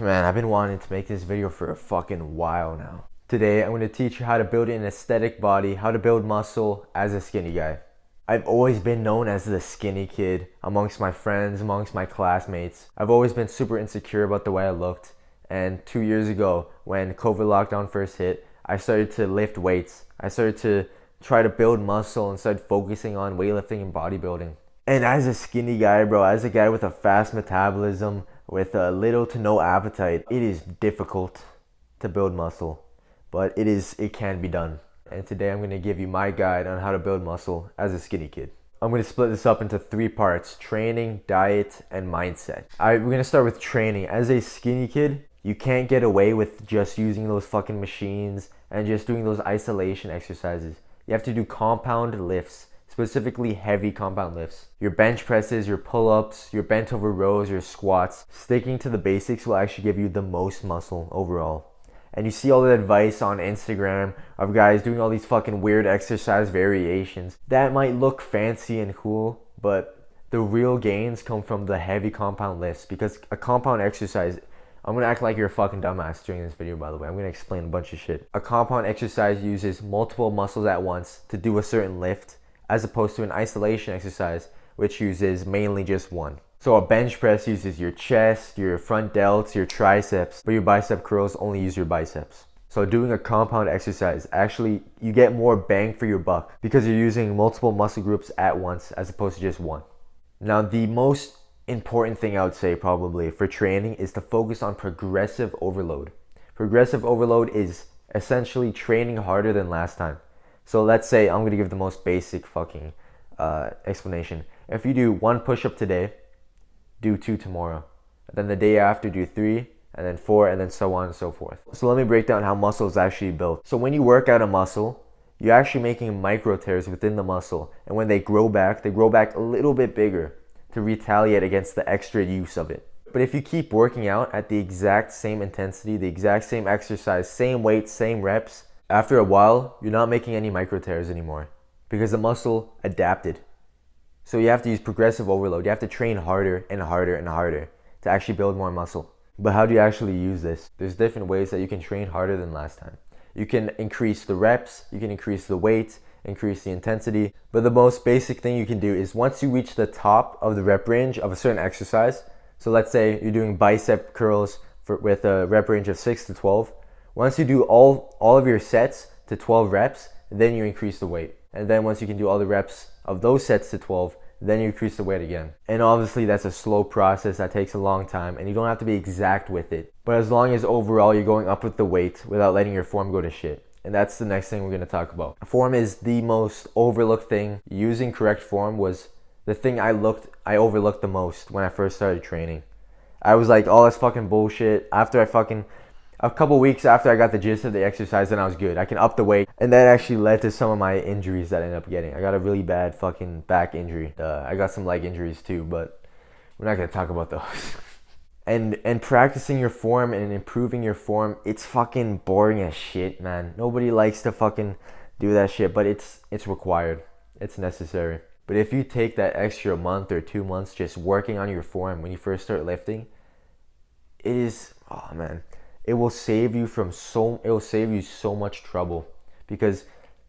Man, I've been wanting to make this video for a fucking while now. Today, I'm going to teach you how to build an aesthetic body, how to build muscle as a skinny guy. I've always been known as the skinny kid amongst my friends, amongst my classmates. I've always been super insecure about the way I looked. And 2 years ago, when COVID lockdown first hit, I started to lift weights. I started to try to build muscle and started focusing on weightlifting and bodybuilding. And as a skinny guy, bro, as a guy with a fast metabolism, with little to no appetite, it is difficult to build muscle, but it can be done. And today I'm going to give you my guide on how to build muscle as a skinny kid. I'm going to split this up into 3 parts: training, diet, and mindset. We're going to start with training. As a skinny kid, you can't get away with just using those fucking machines and just doing those isolation exercises. You have to do compound lifts, specifically heavy compound lifts. Your bench presses, your pull-ups, your bent over rows, your squats. Sticking to the basics will actually give you the most muscle overall. And you see all the advice on Instagram of guys doing all these fucking weird exercise variations. That might look fancy and cool, but the real gains come from the heavy compound lifts, because a compound exercise, I'm gonna act like you're a fucking dumbass during this video, by the way. I'm gonna explain a bunch of shit. A compound exercise uses multiple muscles at once to do a certain lift, as opposed to an isolation exercise, which uses mainly just one. So a bench press uses your chest, your front delts, your triceps, but your bicep curls only use your biceps. So doing a compound exercise, actually you get more bang for your buck because you're using multiple muscle groups at once as opposed to just one. Now the most important thing I would say probably for training is to focus on progressive overload. Progressive overload is essentially training harder than last time. So let's say I'm going to give the most basic fucking explanation. If you do 1 push-up today, do 2 tomorrow. And then the day after, do 3, and then 4, and then so on and so forth. So let me break down how muscle is actually built. So when you work out a muscle, you're actually making micro tears within the muscle. And when they grow back a little bit bigger to retaliate against the extra use of it. But if you keep working out at the exact same intensity, the exact same exercise, same weight, same reps, after a while, you're not making any micro tears anymore because the muscle adapted. So you have to use progressive overload. You have to train harder and harder and harder to actually build more muscle. But how do you actually use this? There's different ways that you can train harder than last time. You can increase the reps, you can increase the weight, increase the intensity. But the most basic thing you can do is once you reach the top of the rep range of a certain exercise, so let's say you're doing bicep curls with a rep range of 6 to 12. Once you do all of your sets to 12 reps, then you increase the weight. And then once you can do all the reps of those sets to 12, then you increase the weight again. And obviously that's a slow process that takes a long time, and you don't have to be exact with it. But as long as overall you're going up with the weight without letting your form go to shit. And that's the next thing we're going to talk about. Form is the most overlooked thing. Using correct form was the thing I overlooked the most when I first started training. I was like, oh, that's fucking bullshit. A couple weeks after I got the gist of the exercise, then I was good. I can up the weight. And that actually led to some of my injuries that I ended up getting. I got a really bad fucking back injury. I got some leg injuries too, but we're not going to talk about those. And practicing your form and improving your form, it's fucking boring as shit, man. Nobody likes to fucking do that shit, but it's required. It's necessary. But if you take that extra month or 2 months just working on your form when you first start lifting, it will save you so much trouble. Because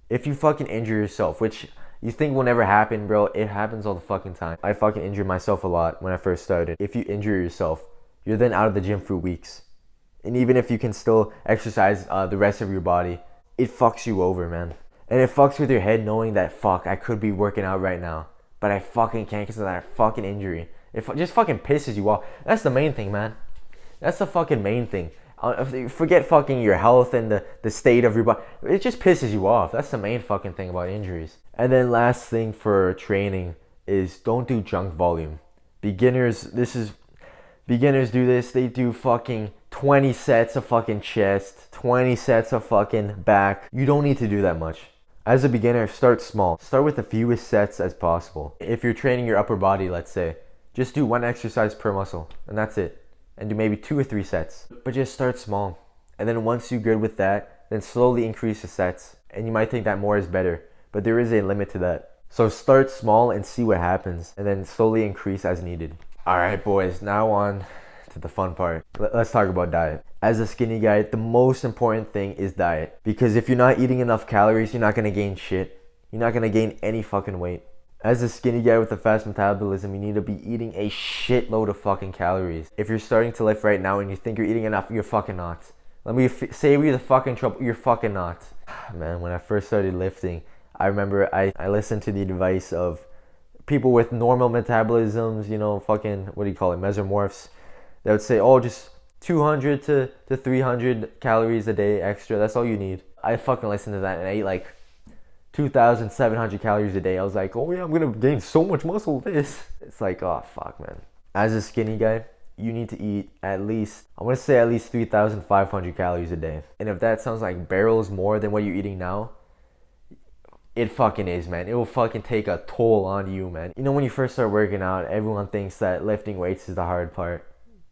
if you fucking injure yourself, which you think will never happen, bro, it happens all the fucking time. I fucking injured myself a lot when I first started. If you injure yourself, you're then out of the gym for weeks. And even if you can still exercise the rest of your body, it fucks you over, man. And it fucks with your head knowing that, fuck, I could be working out right now, but I fucking can't because of that fucking injury. It just fucking pisses you off. That's the main thing, man. That's the fucking main thing. Forget fucking your health and the state of your body. It just pisses you off. That's the main fucking thing about injuries. And then last thing for training is don't do junk volume. Beginners do this. They do fucking 20 sets of fucking chest, 20 sets of fucking back. You don't need to do that much. As a beginner, start small. Start with the fewest sets as possible. If you're training your upper body, let's say, just do 1 exercise per muscle, and that's it. And do maybe 2 or 3 sets. But just start small. And then once you're good with that, then slowly increase the sets. And you might think that more is better, but there is a limit to that. So start small and see what happens, and then slowly increase as needed. Alright boys, now on to the fun part. Let's talk about diet. As a skinny guy, the most important thing is diet. Because if you're not eating enough calories, you're not gonna gain shit. You're not gonna gain any fucking weight. As a skinny guy with a fast metabolism, you need to be eating a shitload of fucking calories. If you're starting to lift right now and you think you're eating enough, you're fucking not. Let me save you the fucking trouble. You're fucking not. Man, when I first started lifting, I remember I listened to the advice of people with normal metabolisms, you know, fucking, what do you call it, mesomorphs. They would say, oh, just 200 to 300 calories a day extra. That's all you need. I fucking listened to that and I ate like 2,700 calories a day. I was like, oh yeah, I'm gonna gain so much muscle with this. It's like, oh fuck, man. As a skinny guy, you need to eat at least, I want to say at least 3,500 calories a day. And if that sounds like barrels more than what you're eating now, it fucking is, man. It will fucking take a toll on you, man. You know, when you first start working out, everyone thinks that lifting weights is the hard part.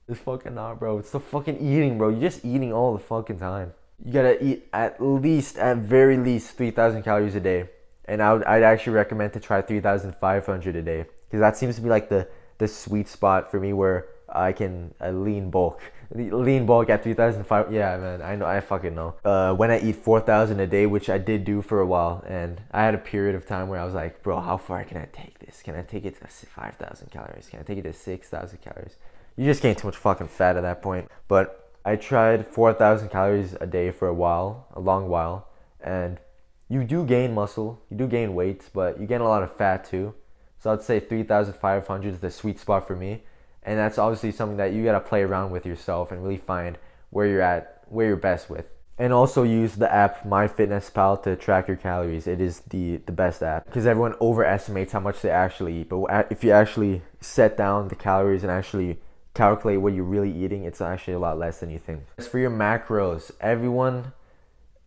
It's fucking not, bro. It's the fucking eating, bro. You're just eating all the fucking time. You gotta eat at very least 3,000 calories a day. And I'd actually recommend to try 3,500 a day. Because that seems to be like the sweet spot for me where I can lean bulk. Lean bulk at 3,500. Yeah, man, I know, I fucking know. When I eat 4,000 a day, which I did do for a while, and I had a period of time where I was like, bro, how far can I take this? Can I take it to 5,000 calories? Can I take it to 6,000 calories? You just gain too much fucking fat at that point. But I tried 4,000 calories a day for a long while, and you do gain muscle, you do gain weight, but you gain a lot of fat too. So I'd say 3,500 is the sweet spot for me. And that's obviously something that you gotta play around with yourself and really find where you're at, where you're best with. And also use the app MyFitnessPal to track your calories. It is the best app because everyone overestimates how much they actually eat. But if you actually set down the calories and actually calculate what you're really eating, it's actually a lot less than you think. As for your macros, everyone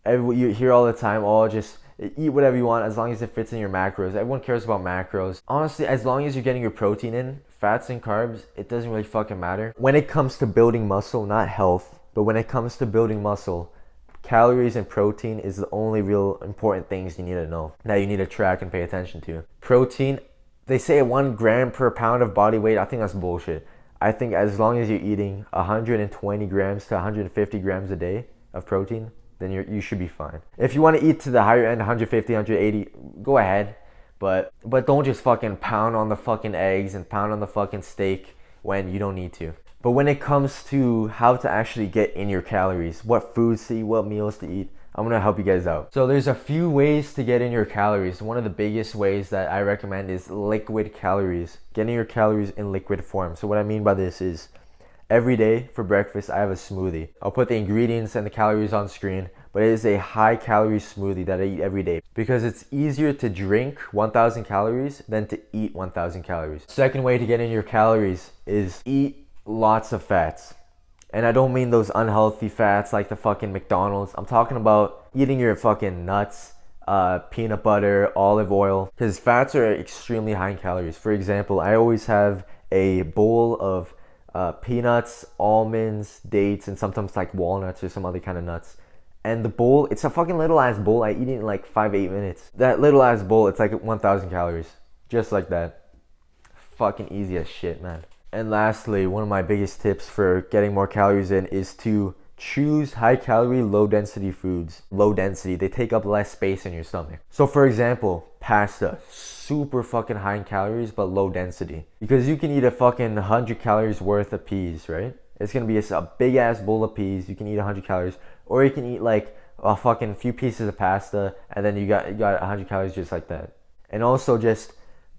you hear all the time, oh, just eat whatever you want as long as it fits in your macros. Everyone cares about macros. Honestly, as long as you're getting your protein in, fats and carbs, it doesn't really fucking matter. When it comes to building muscle, not health, but when it comes to building muscle, calories and protein is the only real important things you need to know, that you need to track and pay attention to. Protein, they say 1 gram per pound of body weight. I think that's bullshit. I think as long as you're eating 120 grams to 150 grams a day of protein, then you should be fine. If you want to eat to the higher end, 150, 180, go ahead. But don't just fucking pound on the fucking eggs and pound on the fucking steak when you don't need to. But when it comes to how to actually get in your calories, what foods to eat, what meals to eat, I'm gonna help you guys out. So there's a few ways to get in your calories. One of the biggest ways that I recommend is liquid calories. Getting your calories in liquid form. So what I mean by this is, every day for breakfast, I have a smoothie. I'll put the ingredients and the calories on screen, but it is a high calorie smoothie that I eat every day because it's easier to drink 1,000 calories than to eat 1,000 calories. Second way to get in your calories is eat lots of fats. And I don't mean those unhealthy fats like the fucking McDonald's. I'm talking about eating your fucking nuts, peanut butter, olive oil, because fats are extremely high in calories. For example, I always have a bowl of peanuts, almonds, dates, and sometimes like walnuts or some other kind of nuts. And the bowl, it's a fucking little ass bowl. I eat it in like 5-8 minutes. That little ass bowl, it's like 1,000 calories. Just like that. Fucking easy as shit, man. And lastly, one of my biggest tips for getting more calories in is to choose high calorie, low density foods. Low density, they take up less space in your stomach. So for example, pasta, super fucking high in calories, but low density. Because you can eat a fucking 100 calories worth of peas, right? It's gonna be a big ass bowl of peas. You can eat 100 calories, or you can eat like a fucking few pieces of pasta, and then you got 100 calories just like that. And also just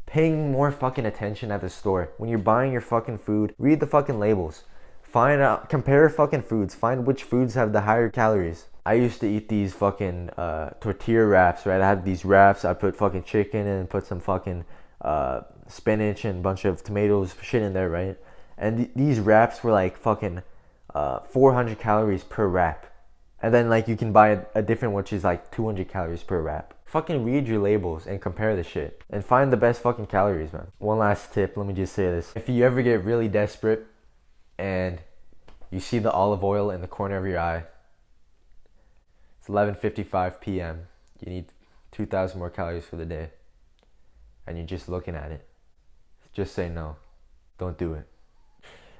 paying more fucking attention at the store. When you're buying your fucking food, read the fucking labels. Find out, compare fucking foods. Find which foods have the higher calories. I used to eat these fucking tortilla wraps, right? I had these wraps. I put fucking chicken and put some fucking spinach and a bunch of tomatoes, shit in there, right? And these wraps were like fucking 400 calories per wrap. And then like you can buy a different which is like 200 calories per wrap. Fucking read your labels and compare the shit. And find the best fucking calories, man. One last tip, let me just say this. If you ever get really desperate and you see the olive oil in the corner of your eye, it's 11:55 p.m. You need 2,000 more calories for the day. And you're just looking at it. Just say no. Don't do it.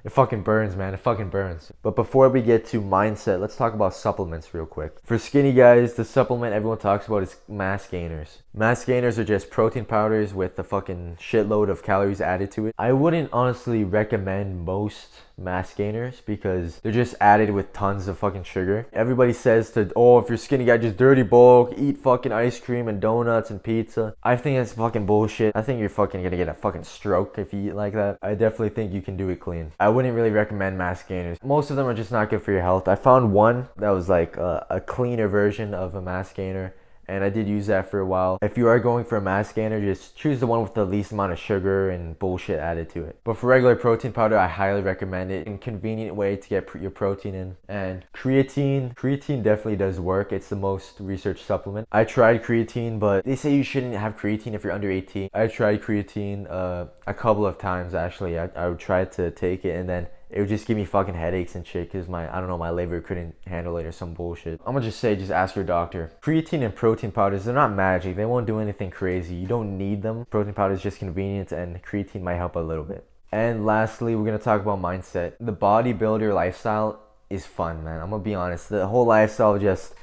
It fucking burns, man. It fucking burns. But before we get to mindset, let's talk about supplements real quick. For skinny guys, the supplement everyone talks about is mass gainers. Mass gainers are just protein powders with a fucking shitload of calories added to it. I wouldn't honestly recommend most mass gainers because they're just added with tons of fucking sugar. Everybody says to, oh, if you're skinny guy, just dirty bulk, eat fucking ice cream and donuts and pizza. I think that's fucking bullshit. I think you're fucking gonna get a fucking stroke if you eat like that. I definitely think you can do it clean. I wouldn't really recommend mass gainers. Most of them are just not good for your health. I found one that was like a cleaner version of a mass gainer, and I did use that for a while. If you are going for a mass gainer, just choose the one with the least amount of sugar and bullshit added to it. But for regular protein powder, I highly recommend it. A convenient way to get your protein in. And creatine definitely does work. It's the most researched supplement. I tried creatine, but they say you shouldn't have creatine if you're under 18. I tried creatine a couple of times actually. I would try to take it, and then it would just give me fucking headaches and shit because I don't know, my liver couldn't handle it or some bullshit. I'm gonna just say, just ask your doctor. Creatine and protein powders, they're not magic. They won't do anything crazy. You don't need them. Protein powder is just convenient, and creatine might help a little bit. And lastly, we're gonna talk about mindset. The bodybuilder lifestyle is fun, man. I'm gonna be honest. The whole lifestyle of just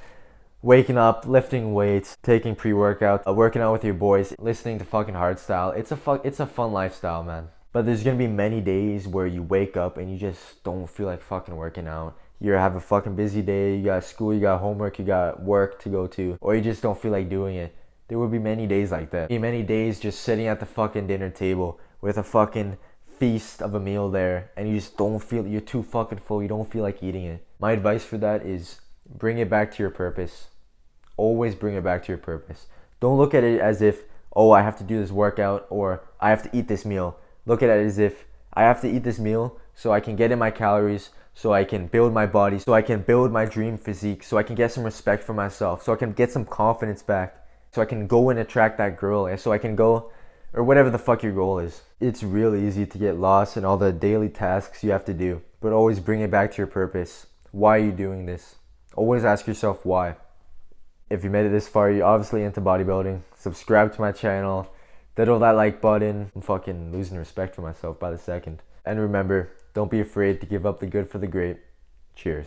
waking up, lifting weights, taking pre-workout, working out with your boys, listening to fucking hardstyle. It's a fun lifestyle, man. But there's gonna be many days where you wake up and you just don't feel like fucking working out. You have a fucking busy day, you got school, you got homework, you got work to go to, or you just don't feel like doing it. There will be many days like that. Many days just sitting at the fucking dinner table with a fucking feast of a meal there, and you just don't feel, you're too fucking full, you don't feel like eating it. My advice for that is bring it back to your purpose. Always bring it back to your purpose. Don't look at it as if, oh, I have to do this workout or I have to eat this meal. Look at it as if I have to eat this meal so I can get in my calories, so I can build my body, so I can build my dream physique, so I can get some respect for myself, so I can get some confidence back, so I can go and attract that girl, and so I can go, or whatever the fuck your goal is. It's real easy to get lost in all the daily tasks you have to do, but always bring it back to your purpose. Why are you doing this? Always ask yourself why. If you made it this far, you're obviously into bodybuilding. Subscribe to my channel. Diddle that like button. I'm fucking losing respect for myself by the second. And remember, don't be afraid to give up the good for the great. Cheers.